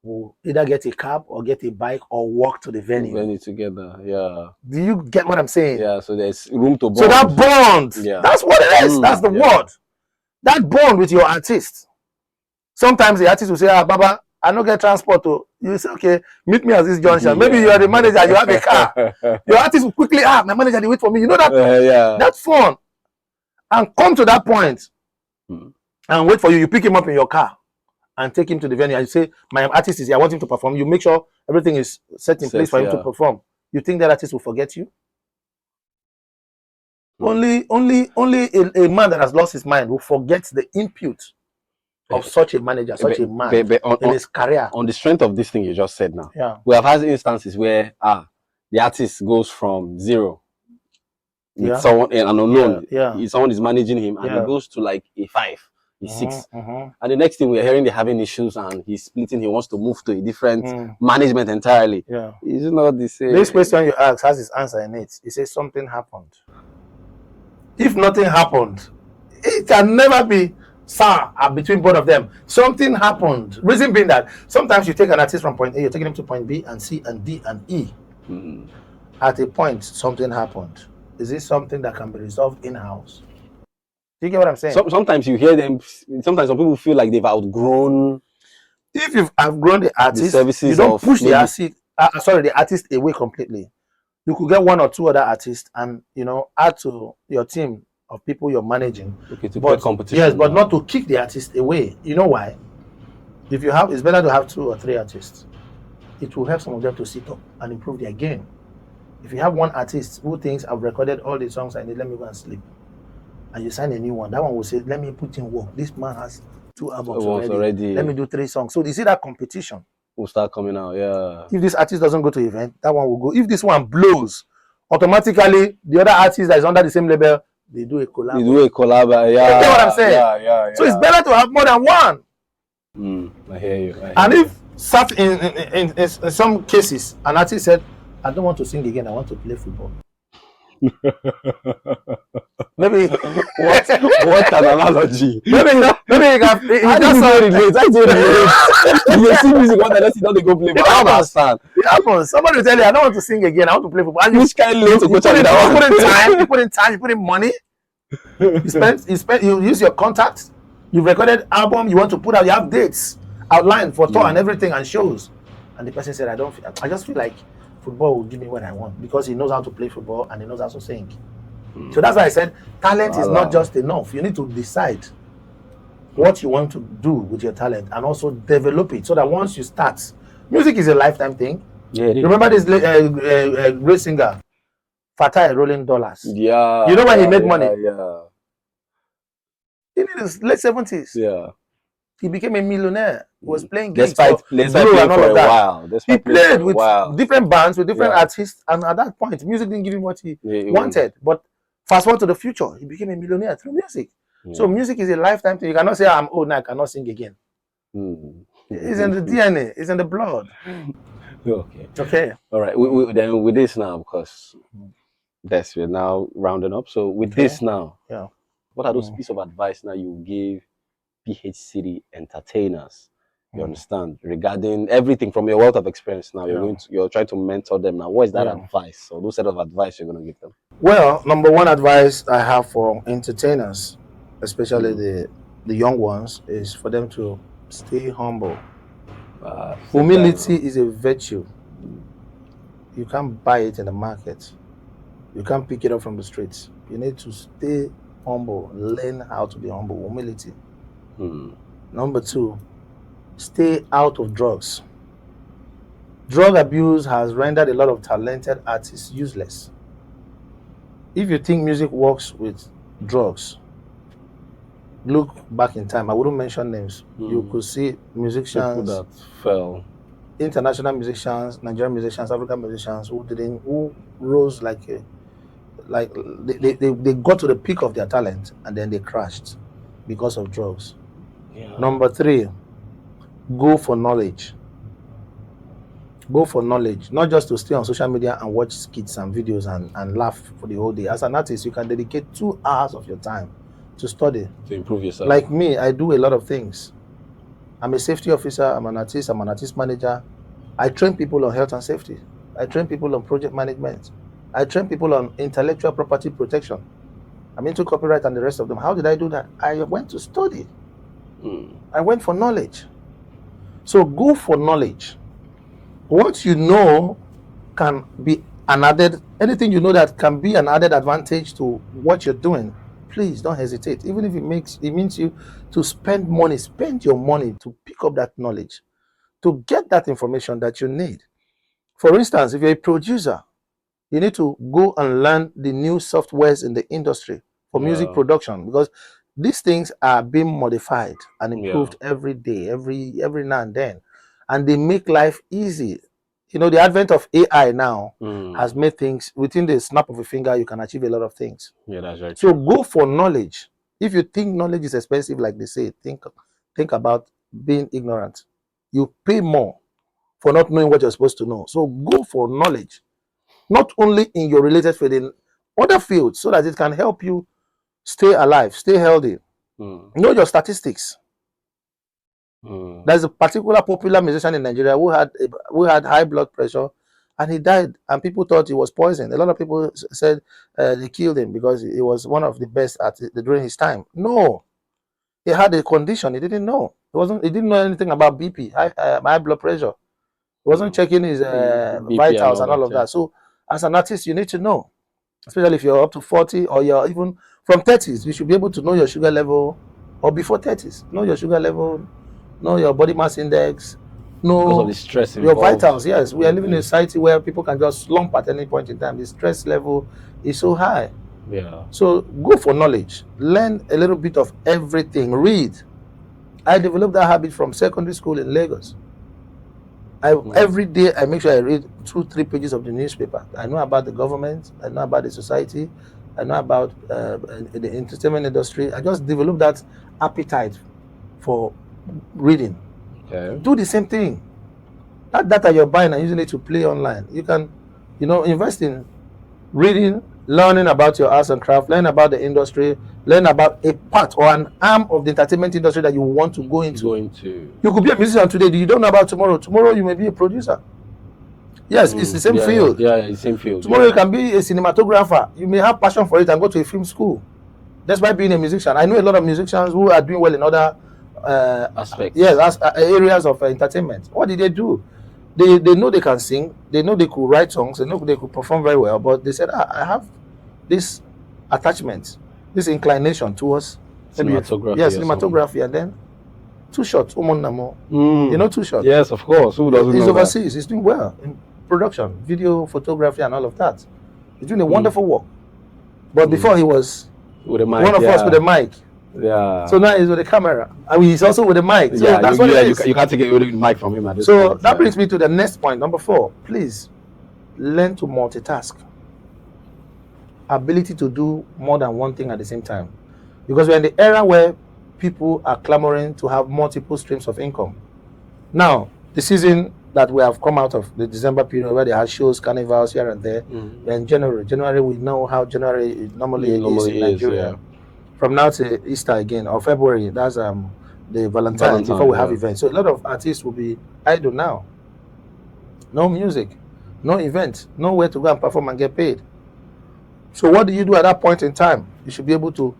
will either get a cab or get a bike or walk to the venue. Together, Do you get what I'm saying? Yeah, so there's room to bond. So that bond, that's what it is. That's the word. That bond with your artist. Sometimes the artist will say, Baba, I don't get transport. You say, okay, meet me at this junction. Maybe you are the manager, you have a car. Your artist will quickly, my manager, they wait for me. You know that? That's fun. And come to that point and wait for you. You pick him up in your car and take him to the venue and you say, my artist is here, I want him to perform. You make sure everything is set in place for him to perform. You think that artist will forget you? Only a man that has lost his mind will forget the input of such a manager, such a man in his career. On the strength of this thing you just said now, we have had instances where the artist goes from zero with someone, an unknown, someone is managing him, and he goes to like a 5. He's 6. And the next thing we're hearing, they're having issues and he's splitting. He wants to move to a different management entirely. Is it not the same? This question you ask has his answer in it. He says something happened. If nothing happened, it can never be between both of them. Something happened. Reason being that sometimes you take an artist from point A, you're taking him to point B and C and D and E. At a point, something happened. Is this something that can be resolved in-house? Do you get what I'm saying? Sometimes you hear them. Sometimes some people feel like they've outgrown. If you've outgrown the artist, the services, you don't push the artist away completely. You could get 1 or 2 other artists and add to your team of people you're managing. Okay, to create competition. Yes, but not to kick the artist away. You know why? If you have, it's better to have 2 or 3 artists. It will help some of them to sit up and improve their game. If you have one artist who thinks I've recorded all the songs I need, let me go and sleep. And you sign a new one, that one will say, let me put in work. This man has 2 albums already. Let me do 3 songs. So you see that competition will start coming out. If this artist doesn't go to event, that one will go. If this one blows, automatically the other artist that is under the same label, they do a collab. You get what I'm saying? So it's better to have more than one. I hear you. And if in some cases an artist said, I don't want to sing again, I want to play football. Maybe what an analogy. maybe you can. How do you not relate? How do you relate? You see music one unless you don't go play. But I don't understand. It happens. Somebody will tell you, I don't want to sing again. I want to play football. Which kind of late to go put in time. You put in time. You put in money. You use your contacts. You recorded album. You want to put out. You have dates outlined for tour and everything and shows. And the person said, I just feel like football will give me what I want because he knows how to play football and he knows how to sing. So that's why I said talent is not just enough. You need to decide what you want to do with your talent and also develop it so that once you start, music is a lifetime thing. Yeah, it is. Remember this great singer, Fatai Rolling Dollars. Yeah. You know when he made money? Yeah. In his late 70s. Yeah. He became a millionaire. He was playing gigs despite playing for a while. He played with different bands, with different artists, and at that point, music didn't give him what he wanted. But fast forward to the future, he became a millionaire through music. So music is a lifetime thing. You cannot say, I'm old now, I cannot sing again. It's in the DNA, it's in the blood. Okay. All right. Then with this now, because we're now rounding up. So with this now, what are those pieces of advice now you give PH City entertainers? You understand, regarding everything from your wealth of experience now, you're trying to mentor them now. What is that advice or those set of advice you're going to give them? Well, number one advice I have for entertainers, especially the young ones, is for them to stay humble. Humility is a virtue. You can't buy it in the market. You can't pick it up from the streets. You need to stay humble. Learn how to be humble. Humility. Number two, stay out of drugs. Drug abuse has rendered a lot of talented artists useless. If you think music works with drugs, look back in time. I wouldn't mention names. You could see musicians that fell, international musicians, Nigerian musicians, African musicians who rose like they got to the peak of their talent and then they crashed because of drugs. Number three, go for knowledge. Go for knowledge, not just to stay on social media and watch skits and videos and laugh for the whole day. As an artist, you can dedicate 2 hours of your time to study, to improve yourself. Like me, I do a lot of things. I'm a safety officer, I'm an artist manager. I train people on health and safety. I train people on project management. I train people on intellectual property protection. I'm into copyright and the rest of them. How did I do that? I went to study. I went for knowledge. So go for knowledge. What you know can be an added, anything you know that can be an added advantage to what you're doing, please don't hesitate. Even if it means you to spend your money to pick up that knowledge, to get that information that you need. For instance, if you're a producer, you need to go and learn the new softwares in the industry for music production, because these things are being modified and improved every day, every now and then, and they make life easy. You know, the advent of AI now has made things, within the snap of a finger, you can achieve a lot of things. Yeah, that's right. So go for knowledge. If you think knowledge is expensive, like they say, think about being ignorant. You pay more for not knowing what you're supposed to know. So go for knowledge, not only in your related field, in other fields, so that it can help you stay alive, stay healthy. Know your statistics. There's a particular popular musician in Nigeria who had high blood pressure, and he died, and people thought he was poisoned. A lot of people said they killed him because he was one of the best during his time. No, he had a condition he didn't know. He didn't know anything about BP, high blood pressure. He wasn't checking his vitals and all of that. So as an artist, you need to know, especially if you're up to 40 or you're even from 30s, you should be able to know your sugar level, or before 30s, know your sugar level, know your body mass index, know because of the stress your vitals. Yes, we are living in a society where people can just slump at any point in time. The stress level is so high. So go for knowledge, learn a little bit of everything, read. I developed that habit from secondary school in Lagos. Every day I make sure I read 2-3 pages of the newspaper. I know about the government, I know about the society, I know about the entertainment industry. I just developed that appetite for reading. Do the same thing. That data you're buying and using it to play online, you can, invest in reading learning about your arts and craft, learn about the industry, learn about a part or an arm of the entertainment industry that you want to go into. You could be a musician today, you don't know about tomorrow. Tomorrow you may be a producer. Yes, it's the same field. Yeah, it's the same field. Tomorrow you can be a cinematographer. You may have passion for it and go to a film school. That's why being a musician. I know a lot of musicians who are doing well in other aspects. Yes, areas of entertainment. What did they do? They know they can sing. They know they could write songs. They know they could perform very well. But they said, I have this attachment, this inclination towards cinematography. Cinematography, and then Too Short, You know Too Short? Yes, of course. Who doesn't know He's overseas. He's doing well in production, video, photography, and all of that. He's doing a wonderful work. But before he was with a mic, one of us with a mic. Yeah. So now he's with a camera. I mean, he's also with a mic. So yeah, that's what it is. You can't take it with the mic from him at this point. So that brings me to the next point, number 4. Please learn to multitask. Ability to do more than one thing at the same time. Because we're in the era where people are clamoring to have multiple streams of income. Now, the season that we have come out of, the December period where they have shows, carnivals here and there, and January, we know how January normally is in Nigeria. Yeah. From now to Easter again, or February, that's the Valentine before we have events. So a lot of artists will be idle now. No music, no event, nowhere to go and perform and get paid. So what do you do at that point in time? You should be able to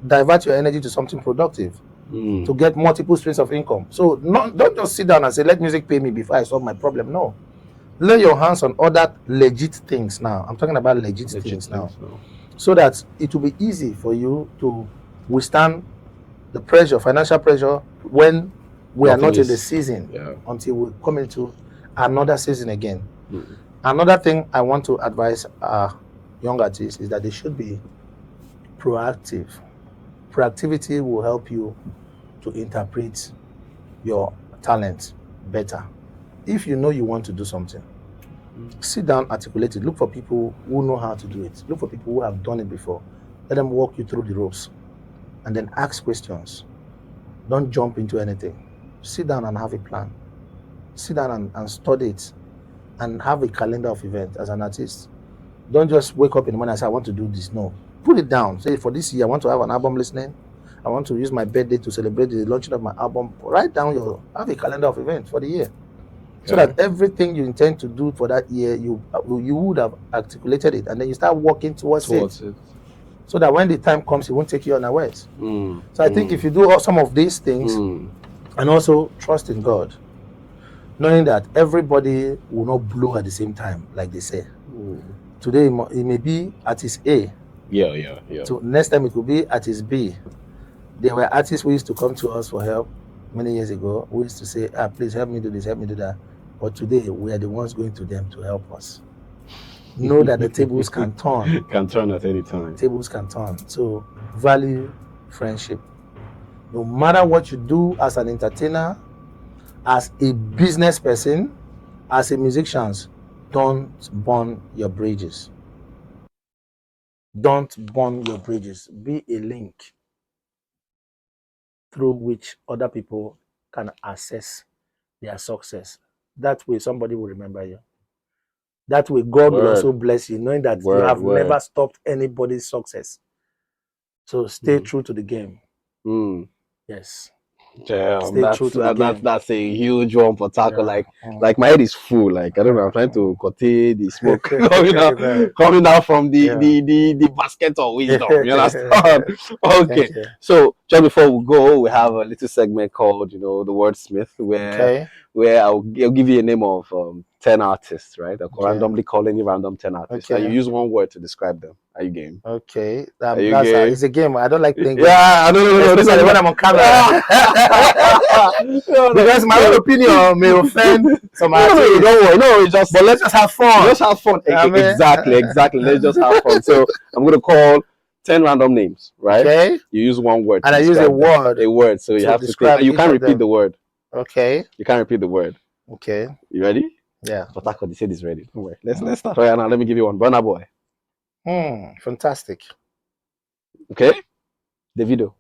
divert your energy to something productive, to get multiple streams of income. So don't just sit down and say, let music pay me before I solve my problem. No. Lay your hands on other legit things now. I'm talking about legit things now. So that it will be easy for you to withstand the pressure, financial pressure, when we are not in the season until we come into another season again. Another thing I want to advise our young artists is that they should be proactive. Proactivity will help you to interpret your talent better. If you know you want to do something, sit down, articulate it. Look for people who know how to do it. Look for people who have done it before. Let them walk you through the ropes. And then ask questions. Don't jump into anything. Sit down and have a plan. Sit down and study it. And have a calendar of events as an artist. Don't just wake up in the morning and say, I want to do this. No. Put it down. Say, for this year, I want to have an album listening. I want to use my birthday to celebrate the launching of my album. Write down have a calendar of events for the year. So that everything you intend to do for that year, you would have articulated it, and then you start working towards it. So that when the time comes, it won't take you unawares. So I think if you do some of these things, and also trust in God, knowing that everybody will not blow at the same time, like they say. Today, it may be at his A. Yeah. So next time it will be at his B. There were artists who used to come to us for help many years ago. We used to say, please help me do this, help me do that. But today, we are the ones going to them to help us. Know that the tables can turn. Can turn at any time. Tables can turn. So, value friendship. No matter what you do as an entertainer, as a business person, as a musician, don't burn your bridges. Don't burn your bridges. Be a link through which other people can access their success. That way, somebody will remember you. That way, God will also bless you, knowing that you have never stopped anybody's success. So stay true to the game. Yes. Damn, that's a huge one for Taco. Like my head is full. Like I don't know, I'm trying to contain the smoke coming out from the basket of wisdom. You understand? Okay. So just before we go, we have a little segment called the Wordsmith, where I'll give you a name of 10 artists, right? I'll randomly call any random 10 artists. And you use one word to describe them. Are you game? Okay. It's a game. I don't like playing games. Yeah, no. This is when I'm on camera. Because my own opinion may offend some artists. No, don't worry. No, but let's just have fun. Let's have fun. Exactly. Let's just have fun. So I'm going to call 10 random names, right? Okay. You use one word. And I use a word. A word. So you have to think. You can't repeat the word. Okay. You can't repeat the word. Okay. You ready? Yeah. But Taco, they said it's ready. Don't worry. Let's start right now. Let me give you one. Burna Boy. Fantastic. Okay. Davido.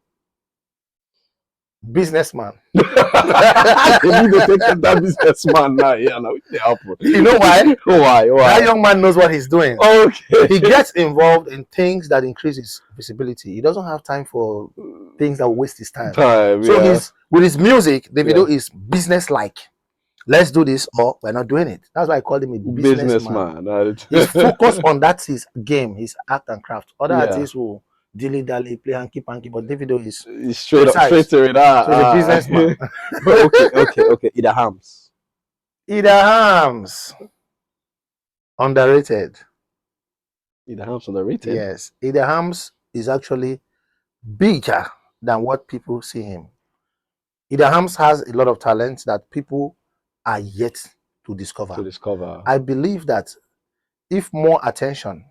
businessman. They need to take care of that businessman now. Yeah, now it happen. You know why? Why? That young man knows what he's doing. Okay. He gets involved in things that increase his visibility. He doesn't have time for things that will waste his time. So he's with his music, the video is business-like. Let's do this, or we're not doing it. That's why I call him a businessman. He's focused on that his game, his art and craft. Other artists will dilly-dally, play hanky-panky, but Davido is straight to it. So he's a businessman. Okay. Ida Harms. Underrated. Ida Harms underrated? Yes. Ida Harms is actually bigger than what people see him. Ida Harms has a lot of talent that people are yet to discover. I believe that if more attention,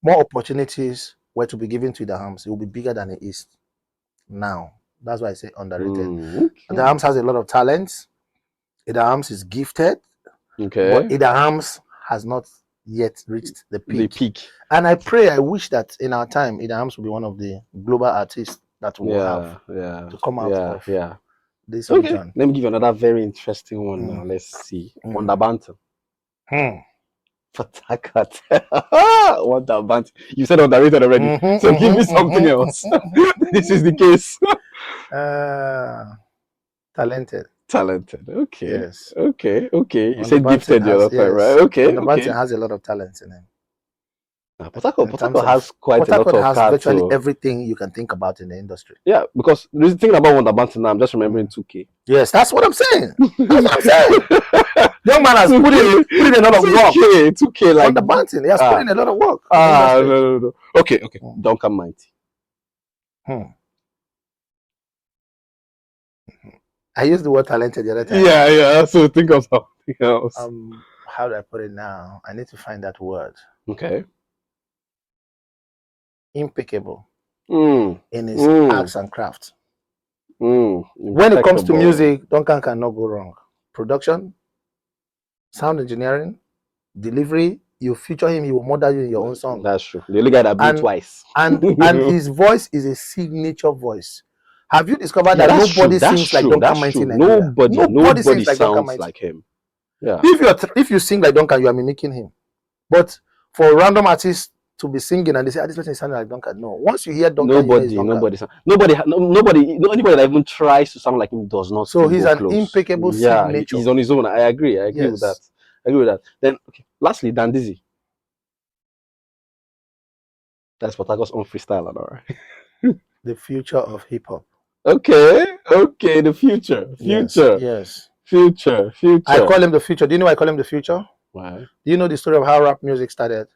more opportunities were to be given to Ida Harms, it will be bigger than it is now. That's why I say underrated. Ida Harms has a lot of talent. Ida Harms is gifted. Okay. But Ida Harms has not yet reached the peak. And I wish that in our time, Ida Harms will be one of the global artists that will have to come out of this region. Let me give you another very interesting one now. Let's see. Wonder Bantam. Port Wonder Bantam. You said underrated already. So give me something else. This is the case. Talented. Okay. Yes. Okay. You said gifted the other time, right? Okay. Bantam has a lot of talent in him. Port Harcourt has quite a lot of has virtually everything you can think about in the industry. Yeah, because the thing about Wonder Bantam now, I'm just remembering 2K. Yes, that's what I'm saying. Young man has put in a lot of work. 2K like Wonder Bantam, he has put in a lot of work. No. Okay. Duncan Mighty. I used the word talented the other time. Yeah. So think of something else. How do I put it now? I need to find that word. Okay. Impeccable in his arts and crafts. When it comes to music, Duncan cannot go wrong. Production, sound engineering, delivery. You feature him, he will murder you in your own song. That's true. The only guy that blew twice. And his voice is a signature voice. Have you discovered that nobody sings like Duncan Mighty in Nigeria? Nobody sings like Duncan Mighty. Like him. Yeah. If you sing like Duncan, you are mimicking him. But for random artists to be singing and they say, this person is sounding like Duncan. No. Once you hear Duncan, nobody that even tries to sound like him does not. So he's an impeccable signature. He's on his own. I agree with that. Then lastly, Dan Dizzy. That's Port Harcourt's own freestyle, all right. The future of hip hop. Okay, the future. Yes. Future. I call him the future. Do you know why I call him the future? Why? Do you know the story of how rap music started?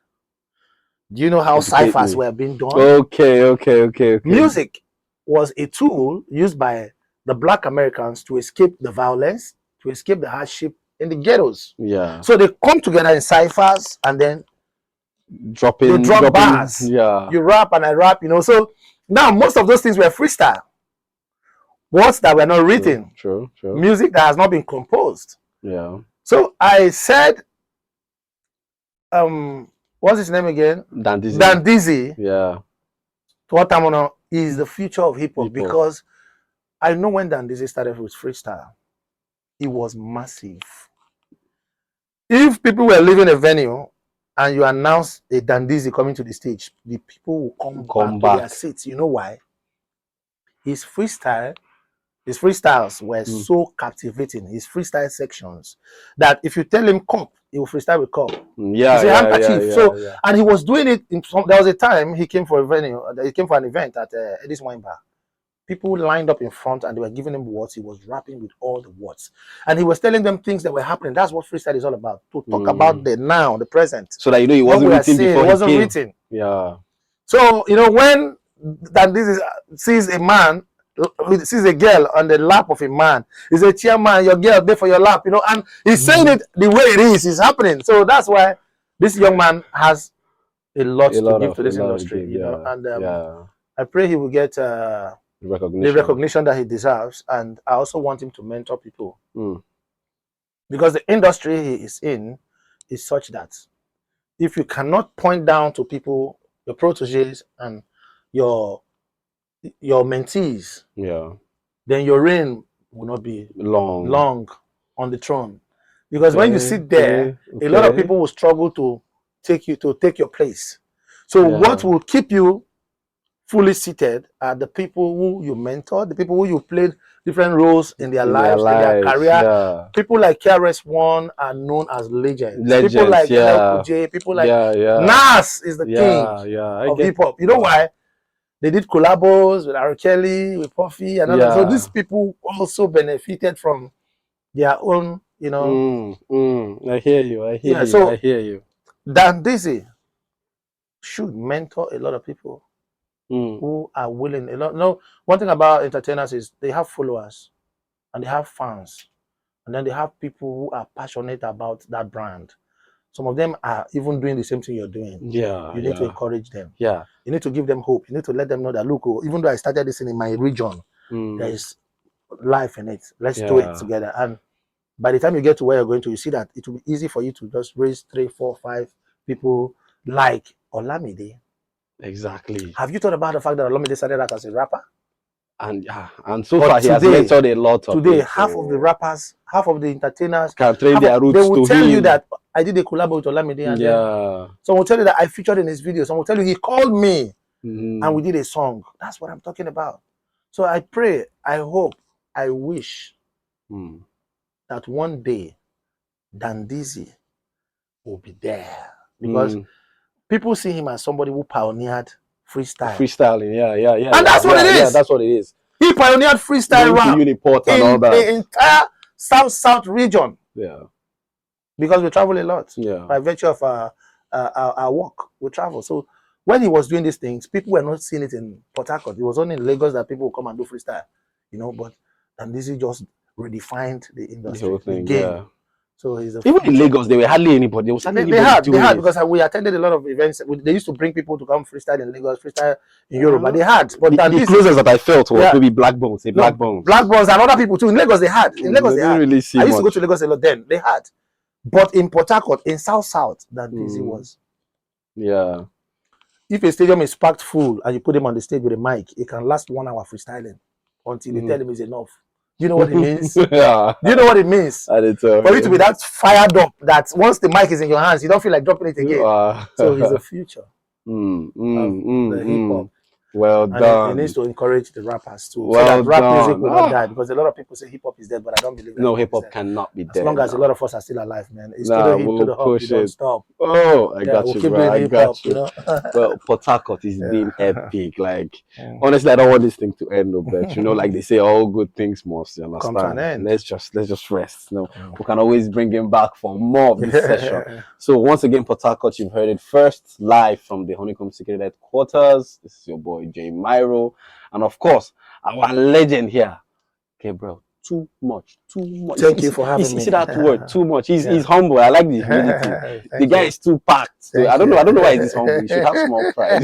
Do you know how ciphers were being done? Okay. Music was a tool used by the Black Americans to escape the violence, to escape the hardship in the ghettos. Yeah. So they come together in ciphers and then drop bars. Yeah. You rap and I rap, So now most of those things were freestyle. Words that were not written. True. Music that has not been composed. Yeah. So I said, what's his name again? Dan Dizzy. Yeah. Tuatamono is the future of hip hop because I know when Dan Dizzy started with freestyle, it was massive. If people were leaving a venue and you announce a Dan Dizzy coming to the stage, the people will come back to their seats. You know why? His frestyles were so captivating. His freestyle sections that if you tell him cop, he will freestyle with cop. Yeah. And he was doing it. There was a time he came for a venue. He came for an event at Eddie's Wine Bar. People lined up in front and they were giving him words. He was rapping with all the words, and he was telling them things that were happening. That's what freestyle is all about. To talk about the now, the present. So that it wasn't written before. It wasn't written. Yeah. So when Dan Dizzy sees a girl on the lap of a man, he says, "Chairman, your girl there for your lap," and he's saying it the way it is. It's happening. So that's why this young man has a lot to give to this industry. And I pray he will get the recognition that he deserves. And I also want him to mentor people because the industry he is in is such that if you cannot point down to people, your proteges and your mentees, then your reign will not be long on the throne. Because when you sit there, a lot of people will struggle to take your place. So what will keep you fully seated are the people who you mentor, the people who you played different roles in their lives, in their career. People like KRS-One are known as legends. People like LL, people like Nas is the king of hip hop. You know why? They did collabos with R. Kelly, with Puffy, and others. So these people also benefited from their own, you know. I hear you. I hear you. Dan Dizzy should mentor a lot of people who are willing. One thing about entertainers is they have followers and they have fans, and then they have people who are passionate about that brand. Some of them are even doing the same thing you're doing. You need to encourage them. You need to give them hope. You need to let them know that, look, even though I started this in my region, there is life in it. Let's do it together. And by the time you get to where you're going to, you see that it will be easy for you to just raise 3, 4, 5 people like Olamide. Exactly. Have you thought about the fact that Olamide started out as a rapper? And so far he has mentored a lot of people. Half of the rappers, half of the entertainers can train their roots to him. They will tell you that I did a collab with Olamide, and then some will tell you that I featured in his video. Some will tell you he called me and we did a song. That's what I'm talking about. So I pray, I hope, I wish that one day Dan Dizzy will be there, because people see him as somebody who pioneered freestyling. And that's what it is. Yeah, that's what it is. He pioneered freestyle rap in the entire South region. Because we travel a lot. By virtue of our work, we travel. So when he was doing these things, people were not seeing it in Port Harcourt. It was only in Lagos that people would come and do freestyle. But Dan Dizzy just redefined the industry, the whole thing, the game. So he's even in Lagos, there were hardly anybody. They had because we attended a lot of events. They used to bring people to come freestyle in Lagos, freestyle in Europe, but they had. But the closest that I felt was maybe Black Bones. Black Bones and other people too. In Lagos, they had. In Lagos, they had. Really I used to go to Lagos a lot then. They had. But in Port Harcourt, in South, Dan Dizzy was. If a stadium is packed full and you put him on the stage with a mic, it can last 1 hour freestyling until they tell him it's enough. You know what it means? You know what it means? For you to be that fired up that once the mic is in your hands, you don't feel like dropping it again. So he's the future of the hip hop. Well done. He needs to encourage the rappers too. So that rap music will not die, because a lot of people say hip hop is dead, but I don't believe that. No, hip hop cannot be dead. As long as a lot of us are still alive, man. It's to the hip, to the hop, you don't stop. Oh, I got you, bro. I got you. Well, Port Harcourt is being epic. Like, honestly, I don't want this thing to end, but like they say, all good things must, you understand? Come to an end. Let's just rest. We can always bring him back for more of this session. So once again, Port Harcourt, you've heard it first live from the Honeycomb Secret Headquarters. This is your boy J Myro, and of course our legend here, Gabriel. Too much. Thank you for having me. See that word, too much. He's humble. I like the humility. The guy is too packed. So I don't know why he's this humble. He should have small pride.